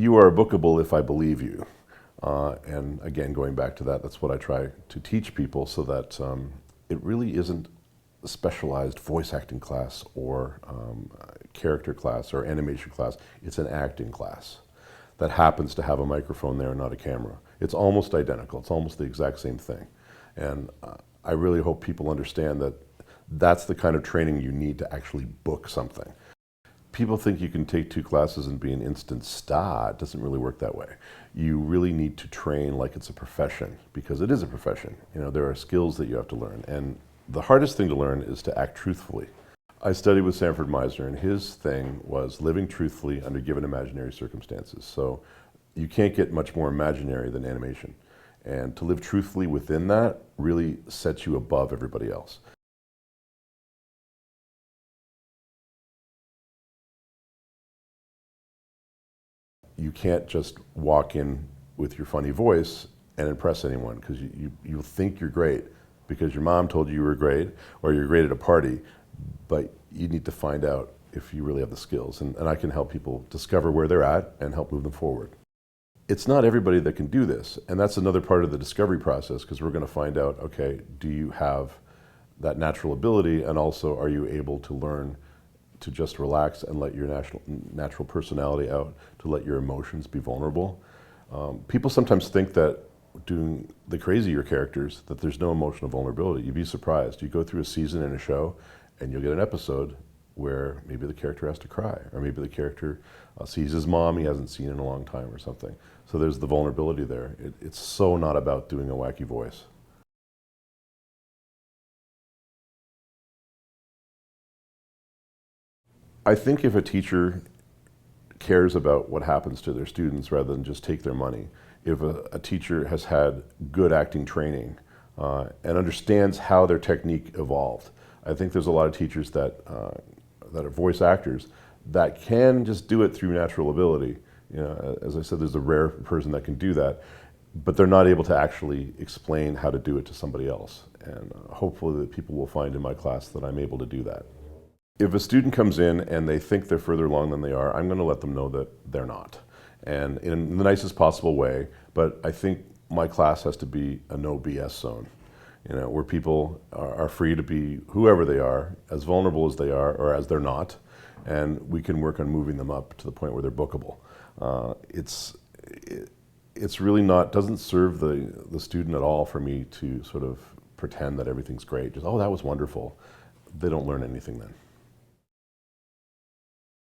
You are bookable if I believe you. And again, going back to that, that's what I try to teach people, so that it really isn't a specialized voice acting class or character class or animation class. It's an acting class that happens to have a microphone there and not a camera. It's almost identical. It's almost the exact same thing. And I really hope people understand that that's the kind of training you need to actually book something. People think you can take 2 classes and be an instant star. It doesn't really work that way. You really need to train like it's a profession, because it is a profession. You know, there are skills that you have to learn, and the hardest thing to learn is to act truthfully. I studied with Sanford Meisner, and his thing was living truthfully under given imaginary circumstances. So you can't get much more imaginary than animation. And to live truthfully within that really sets you above everybody else. You can't just walk in with your funny voice and impress anyone, because you think you're great because your mom told you were great, or you're great at a party, but you need to find out if you really have the skills. And I can help people discover where they're at and help move them forward. It's not everybody that can do this, and that's another part of the discovery process, because we're going to find out, okay, do you have that natural ability, and also are you able to learn to just relax and let your natural personality out, to let your emotions be vulnerable. People sometimes think that doing the crazier characters, that there's no emotional vulnerability. You'd be surprised. You go through a season in a show, and you'll get an episode where maybe the character has to cry, or maybe the character sees his mom he hasn't seen in a long time or something. So there's the vulnerability there. It's so not about doing a wacky voice. I think if a teacher cares about what happens to their students rather than just take their money, if a teacher has had good acting training and understands how their technique evolved, I think there's a lot of teachers that are voice actors that can just do it through natural ability. You know, as I said, there's a rare person that can do that, but they're not able to actually explain how to do it to somebody else. And hopefully that people will find in my class that I'm able to do that. If a student comes in and they think they're further along than they are, I'm going to let them know that they're not. And in the nicest possible way, but I think my class has to be a no BS zone. You know, where people are free to be whoever they are, as vulnerable as they are or as they're not, and we can work on moving them up to the point where they're bookable. It's really not, doesn't serve the student at all for me to sort of pretend that everything's great. Just, oh, that was wonderful. They don't learn anything then.